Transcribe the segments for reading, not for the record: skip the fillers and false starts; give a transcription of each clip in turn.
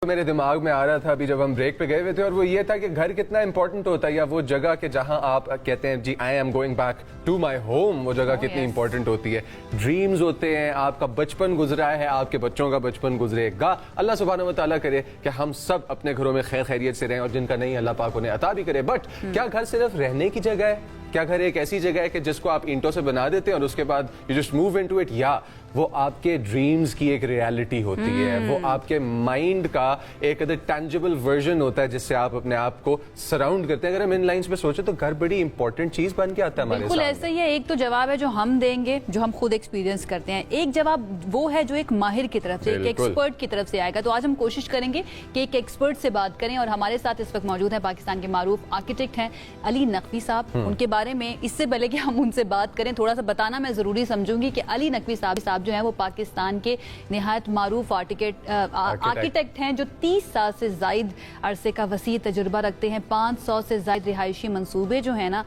तो मेरे दिमाग में आ रहा था अभी जब हम ब्रेक पे गए हुए थे, और वो ये था कि घर कितना इंपॉर्टेंट होता है, या वो जगह के जहां आप कहते हैं जी I am going back to my home, वो जगह कितनी इंपॉर्टेंट होती है। ड्रीम्स होते हैं, आपका बचपन गुजरा है, आपके बच्चों का बचपन गुजरेगा। अल्लाह सुब्हानहू व तआला करे कि हम सब अपने घरों में खैर खैरियत से रहें, और जिनका नहीं अल्लाह पाक उन्हें अता भी करे। बट क्या घर सिर्फ रहने की जगह है? क्या घर एक ऐसी जगह है कि जिसको आप ईंटों से बना देते हैं और उसके बाद you just move into it, या वो आपके ड्रीम्स की एक रियलिटी होती है, वो आपके माइंड का एक टैंजिबल वर्जन होता है जिससे आप अपने आप को सराउंड करते हैं? अगर हम इन लाइंस पे सोचे तो घर बड़ी इंपॉर्टेंट चीज बन के आता है हमारे बिल्कुल सामने। ऐसा ही है। एक तो जवाब है जो हम देंगे, जो हम खुद एक्सपीरियंस करते हैं। एक जवाब वो है जो एक माहिर की तरफ से, एक एक्सपर्ट की तरफ से आएगा। तो आज हम कोशिश करेंगे कि एक एक्सपर्ट से बात करें, और हमारे साथ इस वक्त मौजूद है पाकिस्तान के मारूफ आर्किटेक्ट हैं अली नकवी साहब। उनके बारे में इससे पहले कि हम उनसे बात करें, थोड़ा सा बताना मैं जरूरी समझूंगी कि अली नकवी साहब जो है वो पाकिस्तान के निहायत मारूफ आर्किटेक्ट हैं, जो 30 साल से जायद अरसे का वसी तजुर्बा रखते हैं। 500 से जायद रिहायशी मंसूबे जो है ना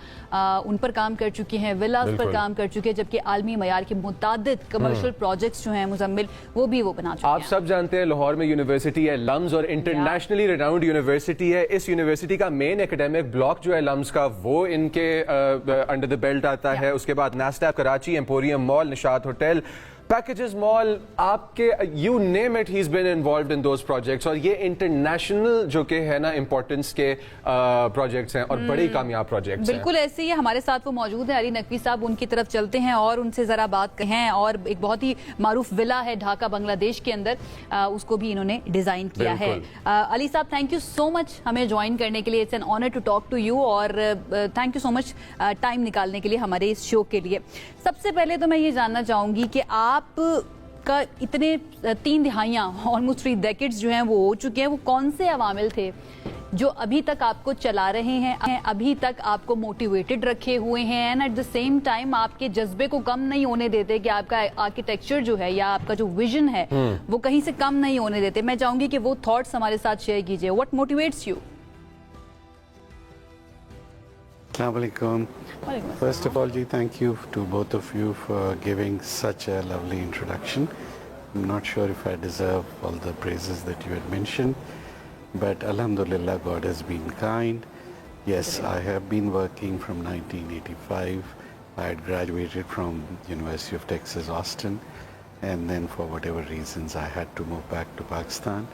उन पर काम कर चुके हैं, विलास पर काम कर चुके हैं, जबकि आलमी मयार के मुतादिद कमर्शियल प्रोजेक्ट्स जो हैं मुजम्मिल वो भी वो बना चुके हैं। आप सब जानते हैं लाहौर में यूनिवर्सिटी है लम्स, और इंटरनेशनली रिनाउंड यूनिवर्सिटी है। इस यूनिवर्सिटी का मेन एकेडमिक ब्लॉक जो है लम्स का, वो इनके अंडर द बेल्ट आता है। उसके बाद नास्टा Karachi, emporium mall, Nishat hotel, packages mall, आपके you name it, he is been involved in those projects. और ये इंटरनेशनल जो कि है ना इंपॉर्टेंस के प्रोजेक्ट्स हैं, और बड़े कामयाब प्रोजेक्ट्स हैं। बिल्कुल ऐसे ही है। हमारे साथ वो मौजूद है अली नकवी साहब, उनकी तरफ चलते हैं और उनसे जरा बात कहें। और एक बहुत ही मारूफ विला है ढाका बांग्लादेश के अंदर, उसको भी इन्होंने डिजाइन किया है। Ali sahab, thank you so much हमें ज्वाइन करने के लिए। It's an honour to talk to you, और thank you so much time निकालने के लिए हमारे इस शो के लिए। सबसे पहले तो मैं ये जानना चाहूंगी कि आप का इतने 3 दिहाइयां, ऑलमोस्ट 3 डेकेड्स जो हैं वो हो चुके हैं, वो कौन से अवामिल थे जो अभी तक आपको चला रहे हैं, अभी तक आपको मोटिवेटेड रखे हुए हैं, and at the same time आपके जज्बे को कम नहीं होने देते कि आपका आर्किटेक्चर जो है या आपका जो विजन है वो कहीं से कम नहीं होने देते? मैं चाहूंगी कि वो थॉट्स हमारे साथ शेयर कीजिए। What motivates you? Assalamualaikum. First of all, thank you to both of you for giving such a lovely introduction. I'm not sure if I deserve all the praises that you had mentioned, but Alhamdulillah, God has been kind. Yes, I have been working from 1985. I had graduated from University of Texas, Austin, and then for whatever reasons I had to move back to Pakistan.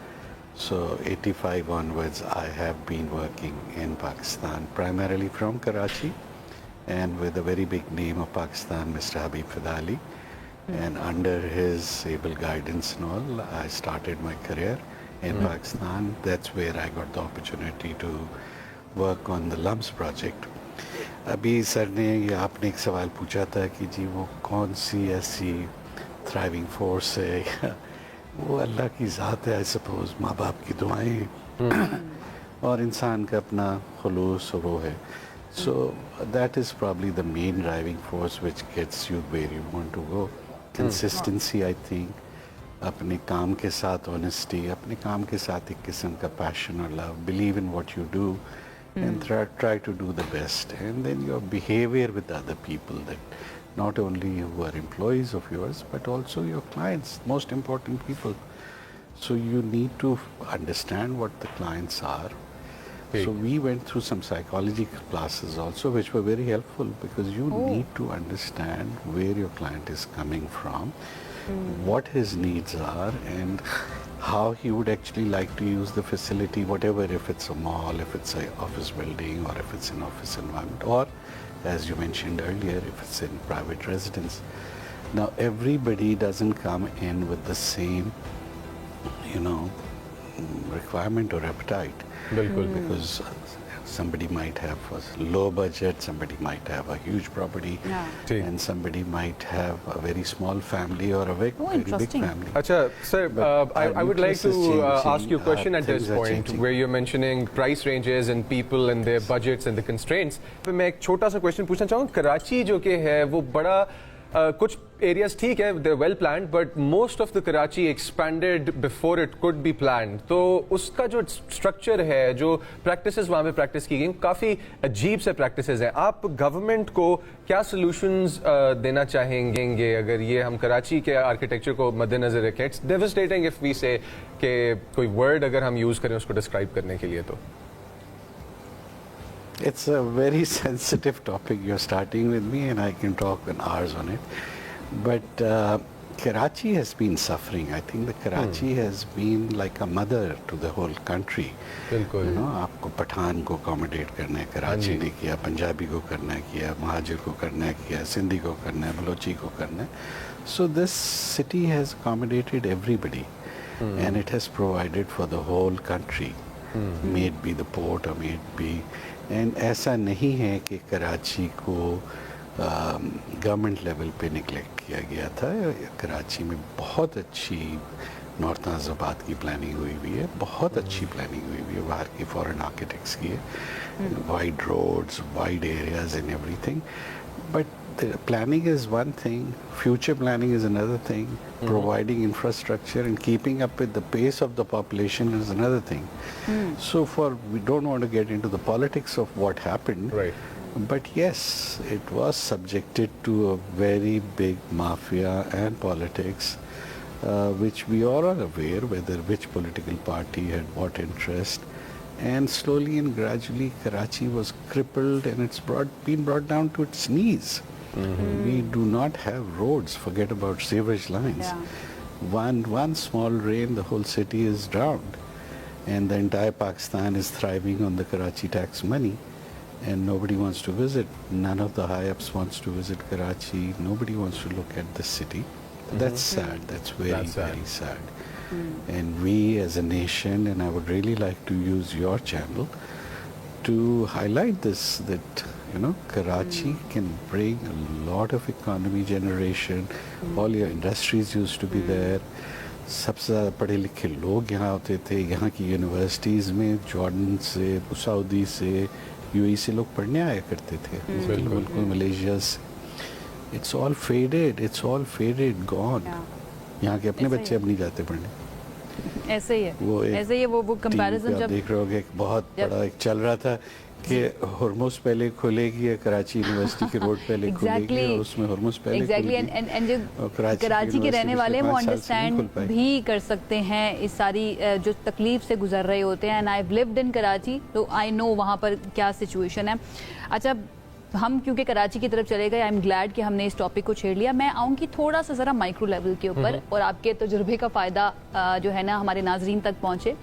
So 85 onwards I have been working in Pakistan, primarily from Karachi, and with a very big name of Pakistan, Mr. Habib Fidali. And under his able guidance and all, I started my career in Pakistan. That's where I got the opportunity to work on the LUMS project. अभी sir ने ये आपने एक सवाल पूछा था कि जी वो कौन सी ऐसी थ्राइविंग फोर्स है? वो अल्लाह की ज़ात है, आई सपोज, माँ बाप की दुआएं और इंसान का अपना खुलूस वो है। So that is probably the main driving force which gets you where you want to go. Consistency, I think, अपने काम के साथ ऑनेस्टी, अपने काम के साथ एक किस्म का पैशन और love, believe in what you do and try to do the best, and then your behavior with other people, that not only who are employees of yours but also your clients, most important people. So you need to understand what the clients are. So we went through some psychology classes also, which were very helpful, because you need to understand where your client is coming from, what his needs are, and how he would actually like to use the facility, whatever, if it's a mall, if it's an office building, or if it's an office environment, or as you mentioned earlier, if it's in private residence. Now everybody doesn't come in with the same, requirement or appetite. Because somebody might have a low budget, somebody might have a huge property, and somebody might have a very small family or a very big family. Acha, sir, I would like to ask you a question at this point, where you're mentioning price ranges and people and their budgets and the constraints. मैं एक छोटा सा question पूछना चाहूँगा। कराची जो कि है वो बड़ा कुछ एरियाज ठीक है, they well planned, but most of the Karachi expanded before it could be planned. तो उसका जो स्ट्रक्चर है, जो प्रैक्टिसेस वहाँ पे प्रैक्टिस की गई, काफ़ी अजीब से प्रैक्टिसेस हैं। आप गवर्नमेंट को क्या सोल्यूशंस देना चाहेंगे अगर ये हम कराची के आर्किटेक्चर को मद्देनजर रखें? इट्स डेवास्टेटिंग इफ वी से कि कोई वर्ड अगर हम यूज़ करें उसको डिस्क्राइब करने के लिए तो। It's a very sensitive topic you're starting with me, and I can talk an hours on it. But Karachi has been suffering. I think the Karachi has been like a mother to the whole country. बिल्कुल। You know, आपको पठान को accommodate करना है, कराची ने किया, पंजाबी को करना है किया, महाजिर को करना है किया, सिंधी को करना है, बलोची को करना है. So this city has accommodated everybody, and it has provided for the whole country. May it be the port or may it be, and ऐसा नहीं है कि कराची को गवर्नमेंट लेवल पे निगलेक्ट किया गया था. कराची में बहुत अच्छी नॉर्थ नाज़ाबाद की प्लानिंग हुई हुई है, बहुत अच्छी प्लानिंग हुई हुई है बाहर की फॉरेन आर्किटेक्ट्स की है, wide roads, wide areas and everything. But planning is one thing, future planning is another thing, providing infrastructure and keeping up with the pace of the population is another thing. So we don't want to get into the politics of what happened, Right. but yes, it was subjected to a very big mafia and politics, which we all are aware whether which political party had what interest. And slowly and gradually Karachi was crippled and it's been brought down to its knees. We do not have roads, forget about sewage lines. One small rain, the whole city is drowned. And the entire Pakistan is thriving on the Karachi tax money. And nobody wants to visit. None of the high-ups wants to visit Karachi. Nobody wants to look at the city. That's sad. That's very, very sad. And we as a nation, and I would really like to use your channel to highlight this, that Karachi can bring a lot of economy generation. All your industries used to be there. सबसे ज़्यादा पढ़े लिखे लोग यहाँ होते थे. यहाँ की यूनिवर्सिटीज़ में जॉर्डन से, सऊदी से, यूएई से लोग पढ़ने आया करते थे, बिल्कुल मलेशिया से. It's all faded. It's all faded, gone. यहाँ के अपने बच्चे अब नहीं जाते पढ़ने. ऐसे ही है वो कंपैरिजन जब देख रहे होगे, बहुत बड़ा एक चल रहा था कि हुरमुस पहले खुलेगी या कराची यूनिवर्सिटी के रोड पहले खुलेगी, और उसमें हुरमुस पहले एग्जैक्टली. एंड जो कराची के रहने वाले हैं वो अंडरस्टैंड भी कर सकते हैं इस सारी जो तकलीफ से गुजर रहे होते हैं. And I have lived in Karachi, तो आई नो वहाँ पर क्या सिचुएशन है. अच्छा, हम क्योंकि कराची की तरफ चले गए, आई एम ग्लैड कि हमने इस टॉपिक को छेड़ लिया. मैं आऊँगी थोड़ा सा ज़रा माइक्रो लेवल के ऊपर, और आपके तजुर्बे का फ़ायदा जो है ना हमारे नाजरीन तक पहुँचे.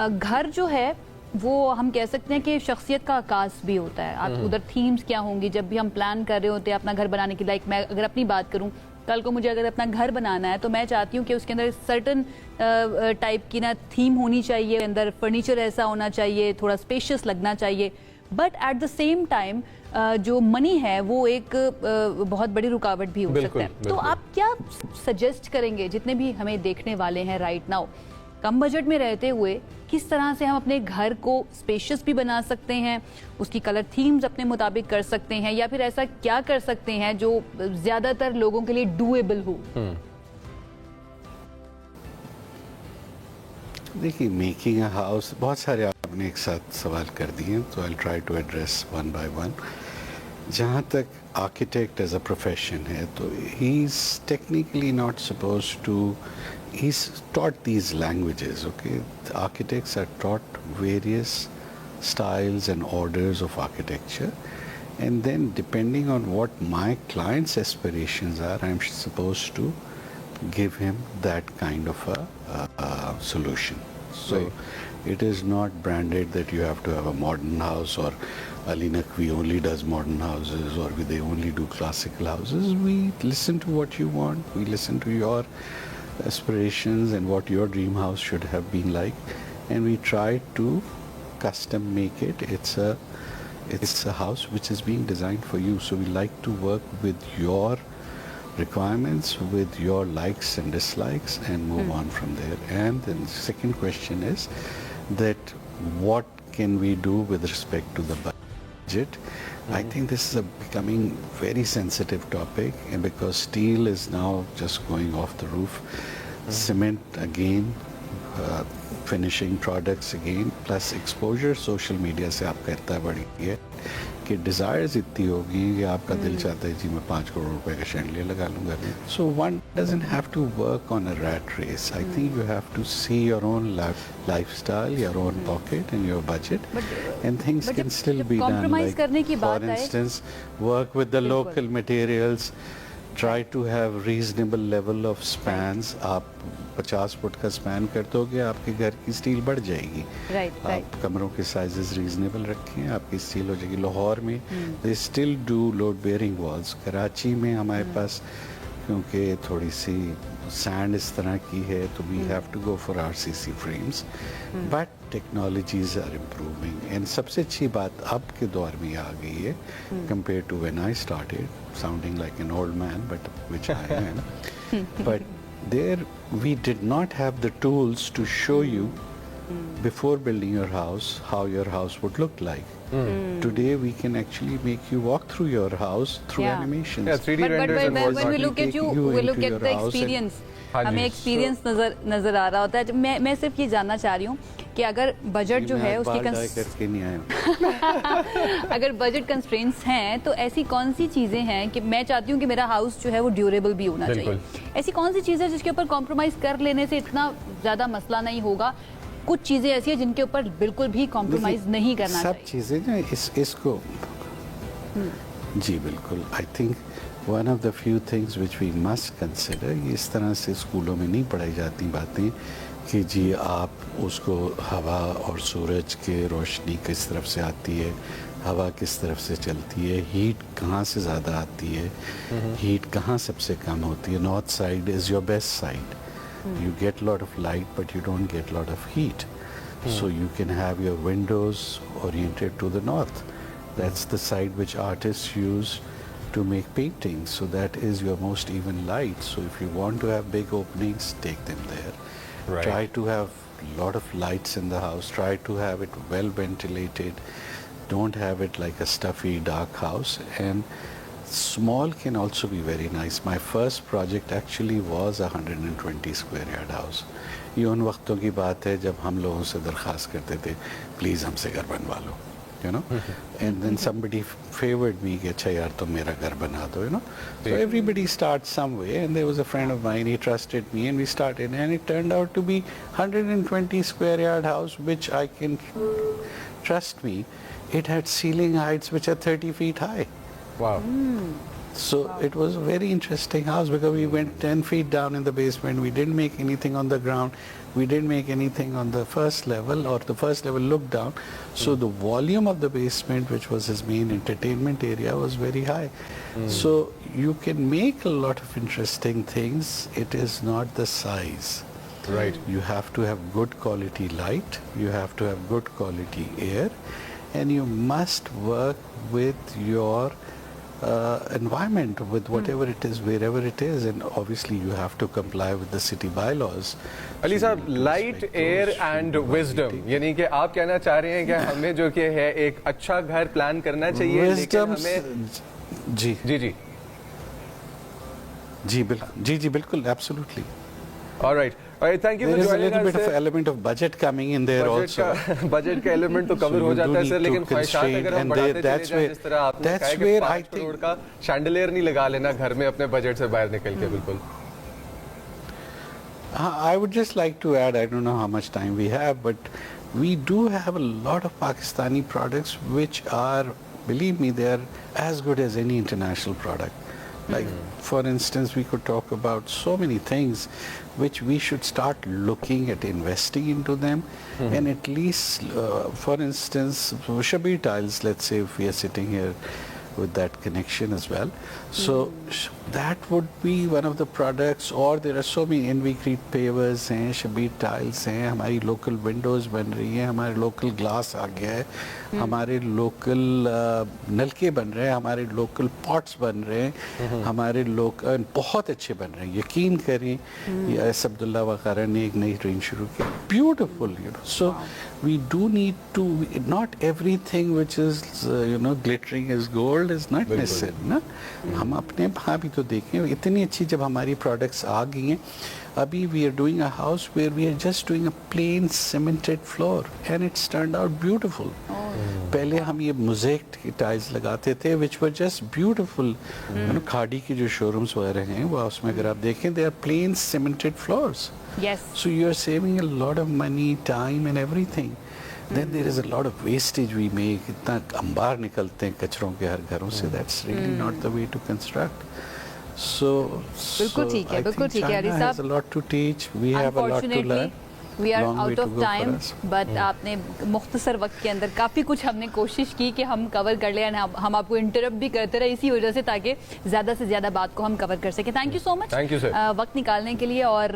घर जो है वो हम कह सकते हैं कि शख्सियत का आकाश भी होता है. आप उधर थीम्स क्या होंगी जब भी हम प्लान कर रहे होते हैं अपना घर बनाने की. लाइक मैं अगर अपनी बात करूँ, कल को मुझे अगर अपना घर बनाना है तो मैं चाहती हूँ कि उसके अंदर सर्टन टाइप की ना थीम होनी चाहिए, अंदर फर्नीचर ऐसा होना चाहिए, थोड़ा स्पेशियस लगना चाहिए. But at the same time जो मनी है वो एक बहुत बड़ी रुकावट भी हो सकता है. तो आप क्या सजेस्ट करेंगे जितने भी हमें देखने वाले हैं राइट नाउ, कम बजट में रहते हुए किस तरह से हम अपने घर को स्पेशियस भी बना सकते हैं, उसकी कलर थीम्स अपने मुताबिक कर सकते हैं, या फिर ऐसा क्या कर सकते हैं जो ज्यादातर लोगों के लिए डूएबल हो? देखिए, मेकिंग अ हाउस, बहुत सारे आपने एक साथ सवाल कर दिए, तो I try to address one by one. जहाँ तक आर्किटेक्ट एज अ प्रोफेशन है, तो he is technically not supposed to, he's taught these languages, okay? The architects are taught various styles and orders of architecture, and then depending on what my client's aspirations are, I'm supposed to give him that kind of a solution. So it is not branded that you have to have a modern house, or Ali Naqvi only does modern houses, or they only do classical houses. We listen to what you want, we listen to your aspirations and what your dream house should have been like, and we try to custom make it. It's a house which is being designed for you, so we like to work with your requirements, with your likes and dislikes, and move on from there. And then the second question is that what can we do with respect to the budget? I think this is becoming very sensitive topic, and because steel is now just going off the roof, cement again, finishing products again, plus exposure social media से आपका इतना बढ़ी है कि desires इतनी होगी कि आपका दिल चाहता है जी मैं 5 करोड़ रुपए का chandelier लगा लूँगा. So one doesn't have to work on a rat race. I think you have to see your own lifestyle, your own pocket and your budget, and things can still be done. compromise करने की For बात आए, instance, work with the local materials. Try to have reasonable level of spans. आप 50 foot का span कर दोगे आपके घर की स्टील बढ़ जाएगी. Right, आप कमरों के साइजेस रीजनेबल रखें आपकी स्टील हो जाएगी. लाहौर में they still do load bearing walls. Karachi में हमारे पास क्योंकि थोड़ी सी सैंड इस तरह की है तो we have to go for RCC frames, but technologies are improving. And सबसे अच्छी बात अब के दौर में आ गई है compare to when I started, sounding like an old man but which I am, but there we did not have the tools to show you before building your house how your house would look like. Today we can actually make you walk through your house through Yeah. animations. Yeah, 3D but renders and when whatnot. we look at you, Taking you we look into at your the house and- experience. हाँ हमें जी. Experience नजर आ रहा होता है. मैं सिर्फ ये जानना चाह रही हूँ कि अगर बजट जो है उसकी बाल डाई करके नहीं आया हूँ. अगर बजट कंस्ट्रेंट्स हैं तो ऐसी कौन सी चीजें हैं कि मैं चाहती हूँ कि मेरा हाउस जो है वो ड्यूरेबल भी होना चाहिए. ऐसी कौन सी चीजें जिसके ऊपर कॉम्प्रोमाइज कर लेने से इतना ज्यादा मसला नहीं होगा? कुछ चीजें ऐसी हैं जिनके ऊपर बिल्कुल भी कॉम्प्रोमाइज नहीं करना सब चाहिए. चीज़ें जो इसको जी बिल्कुल. I think one of the few things which we must consider, ये इस तरह से स्कूलों में नहीं पढ़ाई जाती बातें कि जी आप उसको हवा और सूरज के रोशनी किस तरफ से आती है, हवा किस तरफ से चलती है, हीट कहाँ से ज़्यादा आती है, हीट कहाँ सबसे कम होती है. North side is your best side. You get a lot of light but you don't get a lot of heat. So you can have your windows oriented to the north. That's the side which artists use to make paintings. So that is your most even light. So if you want to have big openings, take them there. Right. Try to have a lot of lights in the house. Try to have it well ventilated. Don't have it like a stuffy dark house. And small can also be very nice. My first project actually was a 120 square yard house. ये उन वक्तों की बात है जब हम लोगों से दरख्वास्त करते थे प्लीज़ हमसे घर बनवा लो, you know, and then somebody favored me कि अच्छा यार तुम मेरा घर बना दो, you know. So everybody starts some way, and there was a friend of mine, he trusted me and we started, and it turned out to be 120 square yard house which I can, trust me, it had ceiling heights which are 30 feet high. Wow. So it was a very interesting house because we went 10 feet down in the basement. We didn't make anything on the ground. We didn't make anything on the first level, or the first level looked down. So the volume of the basement, which was his main entertainment area, was very high. So you can make a lot of interesting things. It is not the size. Right. You have to have good quality light. You have to have good quality air. And you must work with your environment, with whatever it is, wherever it is, and obviously you have to comply with the city bylaws. Ali साहब, light, air and wisdom, यानी कि आप कहना चाह रहे हैं कि हमें जो कि है एक अच्छा घर प्लान करना चाहिए, लेकिन Wisdom, हमें जी जी जी जी बिल्कुल, absolutely. Alright, thank you There for is a joining little bit of us. element of budget coming in there also. Budget का एलिमेंट तो So कवर हो you do जाता है need सर, to लेकिन ख्वाहिशात constrain, अगर हम and बढ़ाते चले that's जाएं, where- जिस तरह आपने that's कहा कि where 5 I think- करोड़ का शैंडलियर नहीं लगा लेना घर में अपने बजट से बाहर निकल के. बिल्कुल. I would just like to add, I don't know how much time we have, but we do have a lot of Pakistani products which are, believe me, they are as good as any international product. Like, for instance, we could talk about so many things which we should start looking at investing into them. And at least, for instance, Shabir tiles, let's say if we are sitting here with that connection as well. So that would be one of the products. Or there are so many Envicrete pavers हैं, Shabir tiles हैं, हमारी local windows बन रही हैं, हमारे local glass आ गया है, हमारे local नलके बन रहे हैं, हमारे local pots बन रहे हैं, हमारे local बहुत अच्छे बन रहे हैं. यकीन करें, एस अब्दुल्ला वगैरह ने एक नई रेंज शुरू की. Beautiful, you know. So we do need to, not everything which is glittering as gold is not necessary ना. हम अपने वहाँ भी तो देखें, इतनी अच्छी जब हमारी products आ गई हैं. अभी we are doing a house where we are just doing a plain cemented floor and it's turned out beautiful. पहले हम ये मोज़ेक की टाइल्स लगाते थे which were just beautiful. खाड़ी की जो शोरूम्स वगैरह हैं वो उसमें अगर आप देखें they are plain cemented floors. Yes. So you are saving a lot of money, time and everything. Then there is a lot of wastage we make. इतना अंबार निकलते हैं कचरों के हर घरों से. That's really not the way to construct. So बिल्कुल ठीक है, बिल्कुल ठीक है. China has a lot to teach. We have a lot to learn. We are Long way out to of go for time, us. but आपने मुख्तसर वक्त के अंदर काफ़ी कुछ हमने कोशिश की कि हम कवर कर लें. हम आपको इंटरप्ट भी करते रहे इसी वजह से ताकि ज़्यादा से ज़्यादा बात को हम कवर कर सकें. Thank you so much. Thank you sir. वक्त निकालने के लिए और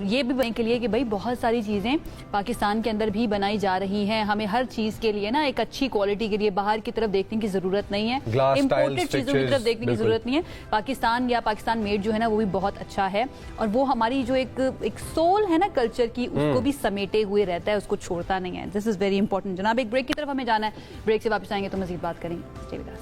ये भी बनने के लिए कि भाई बहुत सारी चीज़ें पाकिस्तान के अंदर भी बनाई जा रही हैं. हमें हर चीज़ के लिए ना एक अच्छी क्वालिटी के लिए बाहर की तरफ देखने की ज़रूरत नहीं है, इम्पोर्टेड चीज़ों की तरफ देखने की ज़रूरत नहीं है. पाकिस्तान या पाकिस्तान मेड जो है ना वो भी बहुत अच्छा है और वो हमारी जो एक सोल है ना कल्चर की उसको भी समेटे हुए रहता है, उसको छोड़ता नहीं है. This is very important. जनाब एक ब्रेक की तरफ हमें जाना है. ब्रेक से वापस आएंगे तो मजीद बात करेंगे. Stay with us.